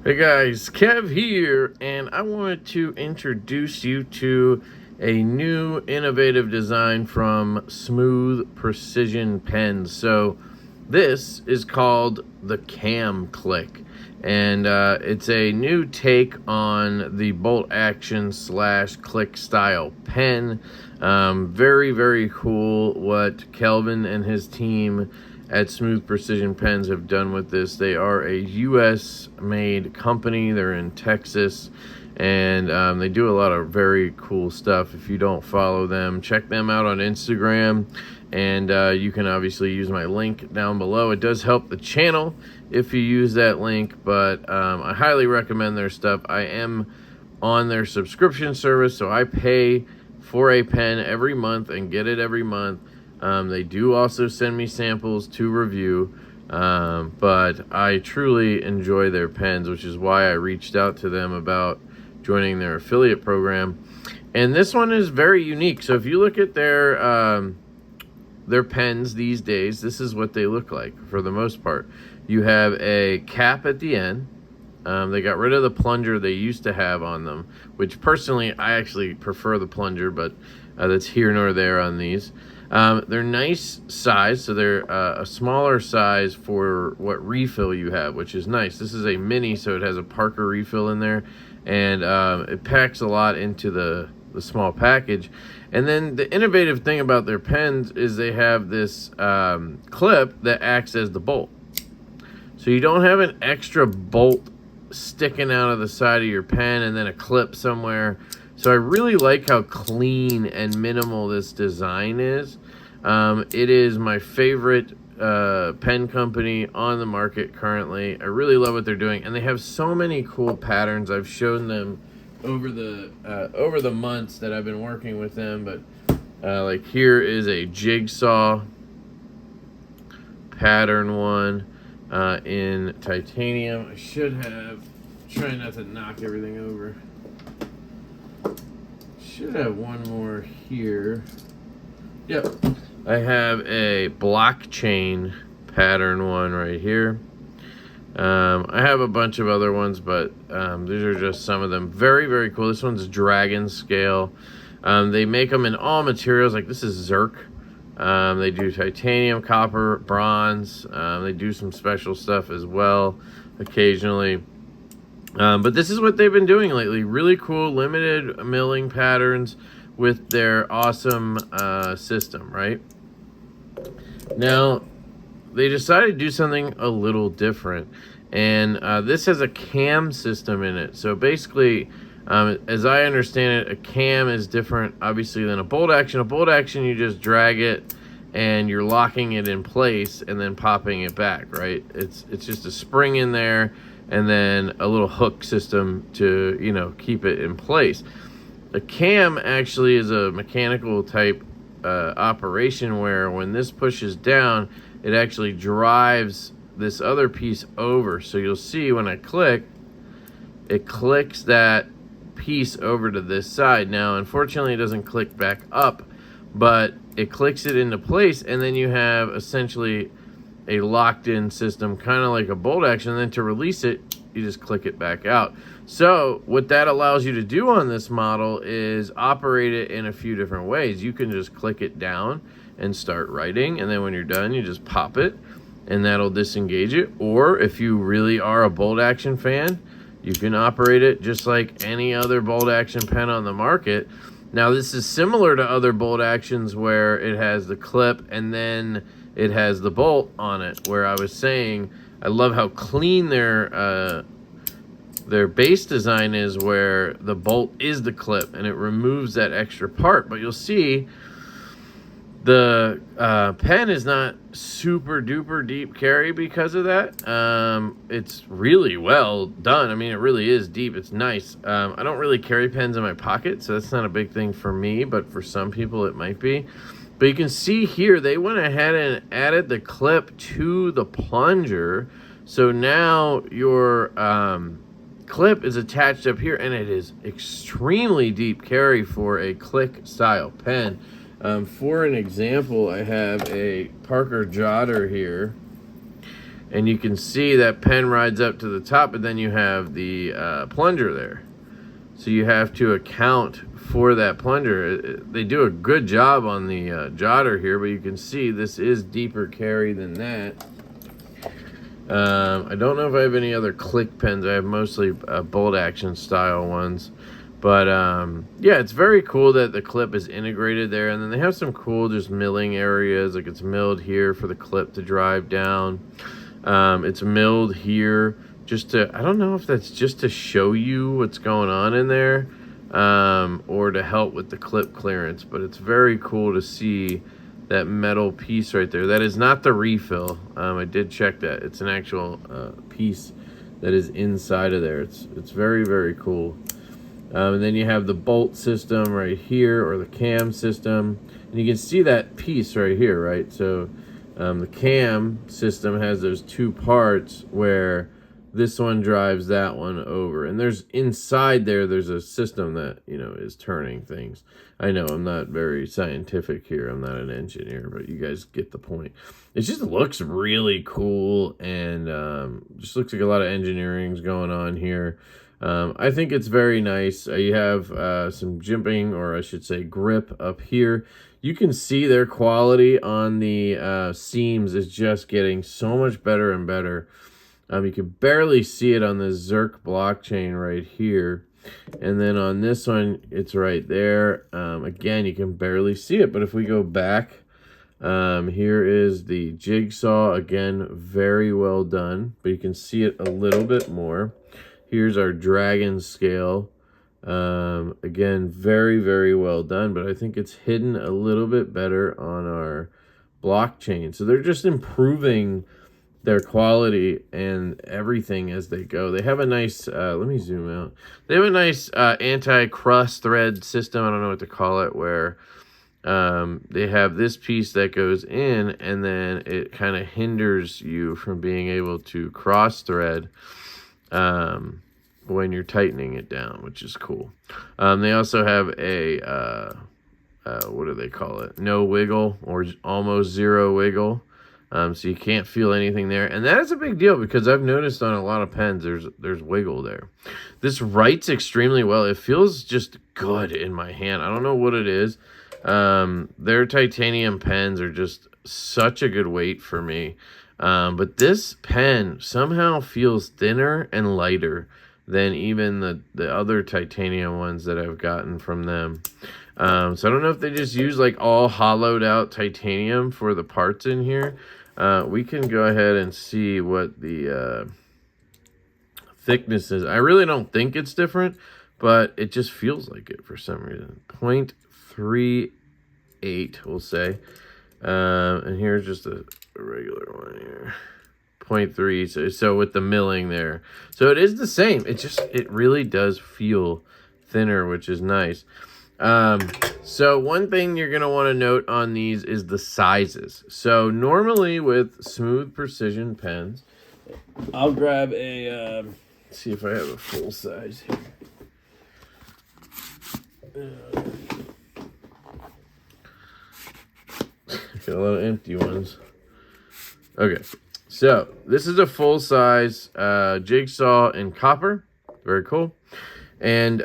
Hey guys, Kev here, and I wanted to introduce you to a new innovative design from Smooth Precision Pens. So this is called the Cam Click, and it's a new take on the bolt action / click style pen. Very cool what Kelvin and his team at Smooth Precision Pens have done with this. They are a US made company. They're in Texas, and they do a lot of very cool stuff. If you don't follow them, check them out on Instagram, and you can obviously use my link down below. It does help the channel if you use that link, but I highly recommend their stuff. I am on their subscription service, so I pay for a pen every month and get it every month. They do also send me samples to review, but I truly enjoy their pens, which is why I reached out to them about joining their affiliate program. And this one is very unique. So if you look at their pens these days, this is what they look like for the most part. You have a cap at the end. They got rid of the plunger they used to have on them, which personally I actually prefer the plunger, but that's here nor there on these. They're nice size, so they're a smaller size for what refill you have, which is nice. This is a mini, so it has a Parker refill in there, and it packs a lot into the small package. And then the innovative thing about their pens is they have this clip that acts as the bolt. So you don't have an extra bolt sticking out of the side of your pen and then a clip somewhere. So I really like how clean and minimal this design is. It is my favorite pen company on the market currently. I really love what they're doing, and they have so many cool patterns. I've shown them over the months that I've been working with them, but like here is a jigsaw pattern one in titanium. I should have, trying not to knock everything over. Should have one more here. Yep. I have a blockchain pattern one right here. I have a bunch of other ones, but these are just some of them. Very cool. This one's dragon scale. They make them in all materials. Like this is Zirc. They do titanium, copper, bronze. They do some special stuff as well occasionally. But this is what they've been doing lately. Really cool limited milling patterns with their awesome system, right? Now, they decided to do something a little different. And this has a cam system in it. So basically, as I understand it, a cam is different, obviously, than a bolt action. A bolt action, you just drag it and you're locking it in place and then popping it back, right? It's just a spring in there and then a little hook system to, you know, keep it in place. A cam actually is a mechanical type operation where when this pushes down, it actually drives this other piece over. So you'll see when I click, it clicks that piece over to this side. Now, unfortunately, it doesn't click back up, but it clicks it into place, and then you have essentially a locked-in system, kind of like a bolt action. And then to release it, you just click it back out. So what that allows you to do on this model is operate it in a few different ways. You can just click it down and start writing, and then when you're done, you just pop it, and that'll disengage it. Or if you really are a bolt action fan, you can operate it just like any other bolt action pen on the market. Now, this is similar to other bolt actions where it has the clip and then it has the bolt on it, where I was saying I love how clean their base design is, where the bolt is the clip and it removes that extra part. But you'll see the pen is not super duper deep carry because of that. It's really well done. I mean, it really is deep. It's nice. I don't really carry pens in my pocket, so that's not a big thing for me, but for some people it might be. But you can see here, they went ahead and added the clip to the plunger. So now your clip is attached up here, and it is extremely deep carry for a click style pen. For an example, I have a Parker Jotter here, And you can see that pen rides up to the top, but then you have the plunger there. So you have to account for that plunger. They do a good job on the jotter here, but you can see this is deeper carry than that. I don't know if I have any other click pens. I have mostly bolt action style ones. But yeah, it's very cool that the clip is integrated there. And then they have some cool just milling areas. Like it's milled here for the clip to drive down. It's milled here just to, I don't know if that's just to show you what's going on in there, or to help with the clip clearance. But it's very cool to see that metal piece right there. That is not the refill. I did check that. It's an actual piece that is inside of there. It's very, very cool. And then you have the bolt system right here, or the cam system. And you can see that piece right here, right? So the cam system has those two parts where this one drives that one over. And there's inside there's a system that, you know, is turning things. I know I'm not very scientific here. I'm not an engineer, but you guys get the point. It just looks really cool, and just looks like a lot of engineering's going on here. I think it's very nice. You have some jimping, or I should say grip up here. You can see their quality on the seams is just getting so much better and better. You can barely see it on the Zerk blockchain right here. And then on this one, it's right there. Again, you can barely see it. But if we go back, here is the jigsaw. Again, very well done. But you can see it a little bit more. Here's our dragon scale. Again, very, very well done. But I think it's hidden a little bit better on our blockchain. So they're just improving their quality and everything as they go. They have a nice, let me zoom out. They have a nice anti-cross thread system, I don't know what to call it, where they have this piece that goes in, and then it kind of hinders you from being able to cross thread when you're tightening it down, which is cool. They also have a, what do they call it? No wiggle, or almost zero wiggle. So you can't feel anything there. And that is a big deal, because I've noticed on a lot of pens, there's wiggle there. This writes extremely well. It feels just good in my hand. I don't know what it is. Their titanium pens are just such a good weight for me. But this pen somehow feels thinner and lighter than even the other titanium ones that I've gotten from them. So I don't know if they just use like all hollowed out titanium for the parts in here. We can go ahead and see what the thickness is. I really don't think it's different, but it just feels like it for some reason. 0.38, we'll say. And here's just a regular one here. 0.3, so with the milling there. So it is the same. It really does feel thinner, which is nice. So one thing you're going to want to note on these is the sizes. So normally with Smooth Precision pens, I'll grab a, see if I have a full size here. Got a lot of empty ones. Okay, so this is a full size jigsaw in copper. Very cool. And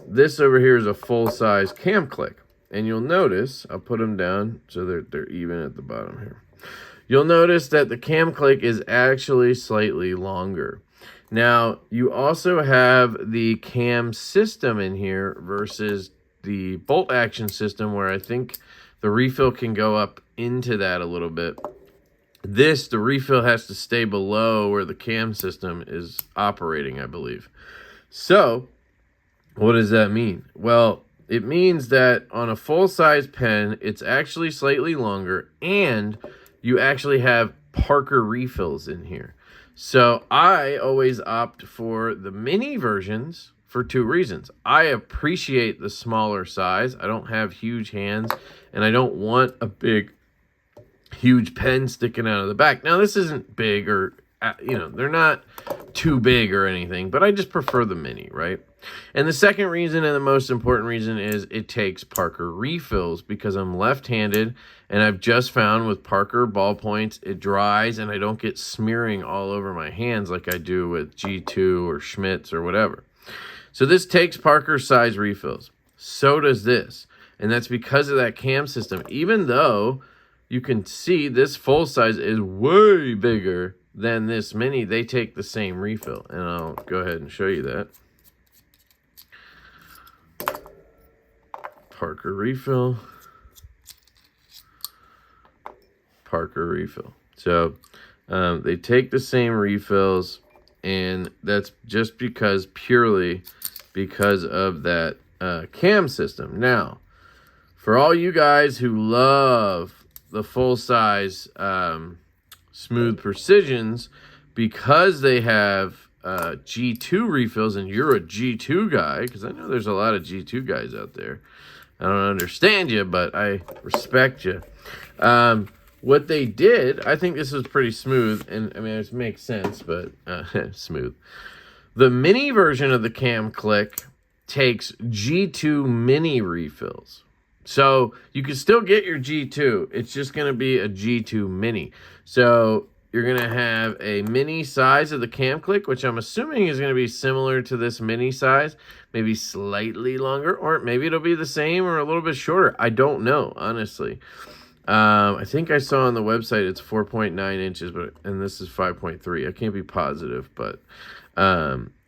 this over here is a full-size cam click. And you'll notice, I'll put them down so they're even at the bottom here. You'll notice that the cam click is actually slightly longer. Now, you also have the cam system in here versus the bolt action system, where I think the refill can go up into that a little bit. The refill has to stay below where the cam system is operating, I believe. So what does that mean? Well, it means that on a full-size pen, it's actually slightly longer, and you actually have Parker refills in here. So I always opt for the mini versions for two reasons. I appreciate the smaller size. I don't have huge hands, and I don't want a big, huge pen sticking out of the back. Now, this isn't big, or, you know, they're not too big or anything, but I just prefer the mini, right? And the second reason, and the most important reason, is it takes Parker refills because I'm left-handed, and I've just found with Parker ballpoints, it dries and I don't get smearing all over my hands like I do with G2 or Schmidt's or whatever. So this takes Parker size refills. So does this. And that's because of that cam system. Even though you can see this full size is way bigger than this mini, they take the same refill. And I'll go ahead and show you that. Parker refill. Parker refill. So they take the same refills, and that's just purely because of that cam system. Now, for all you guys who love the full-size Smooth Precisions, because they have G2 refills, and you're a G2 guy, because I know there's a lot of G2 guys out there. I don't understand you, but I respect you. What they did, I think this was pretty smooth, and I mean, it makes sense, but smooth. The mini version of the Cam Click takes G2 mini refills. So you can still get your G2. It's just going to be a G2 mini. So you're going to have a mini size of the Cam Click, which I'm assuming is going to be similar to this mini size, maybe slightly longer, or maybe it'll be the same or a little bit shorter. I don't know, honestly. I think I saw on the website it's 4.9 inches, and this is 5.3. I can't be positive, but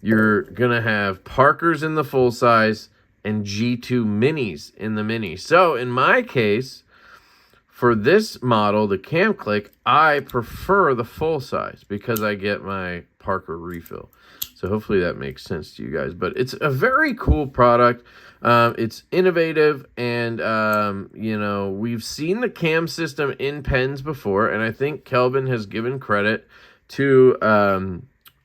you're going to have Parkers in the full size and G2 minis in the mini. So in my case, for this model, the Cam Click, I prefer the full size because I get my Parker refill. So hopefully that makes sense to you guys. But it's a very cool product. It's innovative, and you know, we've seen the cam system in pens before, and I think Kelvin has given credit to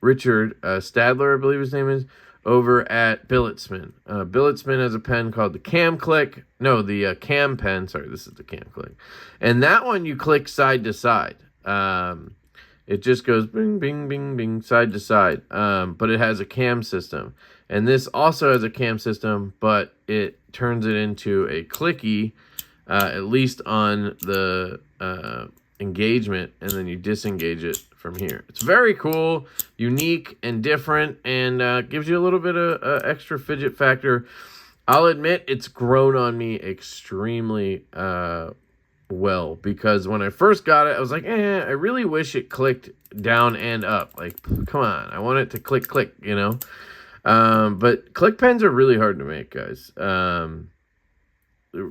Richard Stadler, I believe his name is, over at Billetsman. Billetsman has a pen called the Cam Click. No, the Cam pen. Sorry, this is the Cam Click. And that one you click side to side. It just goes bing, bing, bing, bing, side to side. But it has a cam system. And this also has a cam system, but it turns it into a clicky, at least on the engagement, and then you disengage it from here. It's very cool, unique, and different, and gives you a little bit of extra fidget factor. I'll admit it's grown on me extremely well, because when I first got it, I was like, I really wish it clicked down and up. Like, come on, I want it to click, click, you know? But click pens are really hard to make, guys.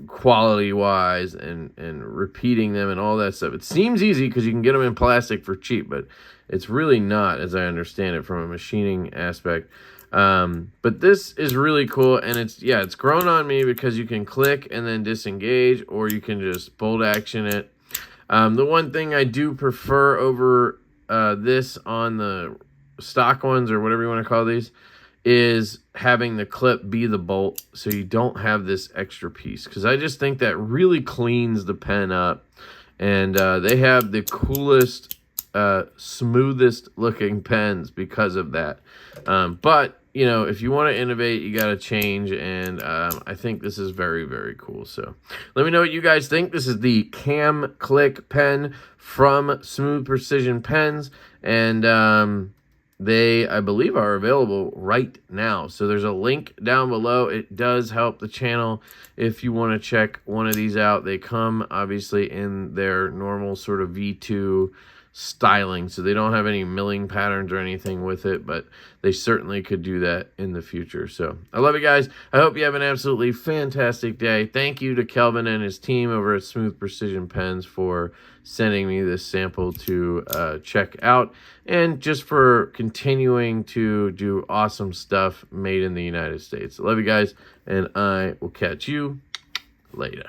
Quality-wise and repeating them and all that stuff. It seems easy because you can get them in plastic for cheap, but it's really not, as I understand it, from a machining aspect. But this is really cool, and it's grown on me because you can click and then disengage, or you can just bolt action it. The one thing I do prefer over this on the stock ones, or whatever you want to call these, is having the clip be the bolt, so you don't have this extra piece, because I just think that really cleans the pen up. And they have the coolest, smoothest looking pens because of that. But you know, if you want to innovate, you got to change, and I think this is very, very cool. So let me know what you guys think. This is the Cam Click pen from Smooth Precision Pens, and they, I believe, are available right now. So there's a link down below. It does help the channel if you want to check one of these out. They come, obviously, in their normal sort of V2 styling, so they don't have any milling patterns or anything with it, but they certainly could do that in the future. So I love you guys. I hope you have an absolutely fantastic day. Thank you to Kelvin and his team over at Smooth Precision Pens for sending me this sample to check out, and just for continuing to do awesome stuff made in the United States. I love you guys, and I will catch you later.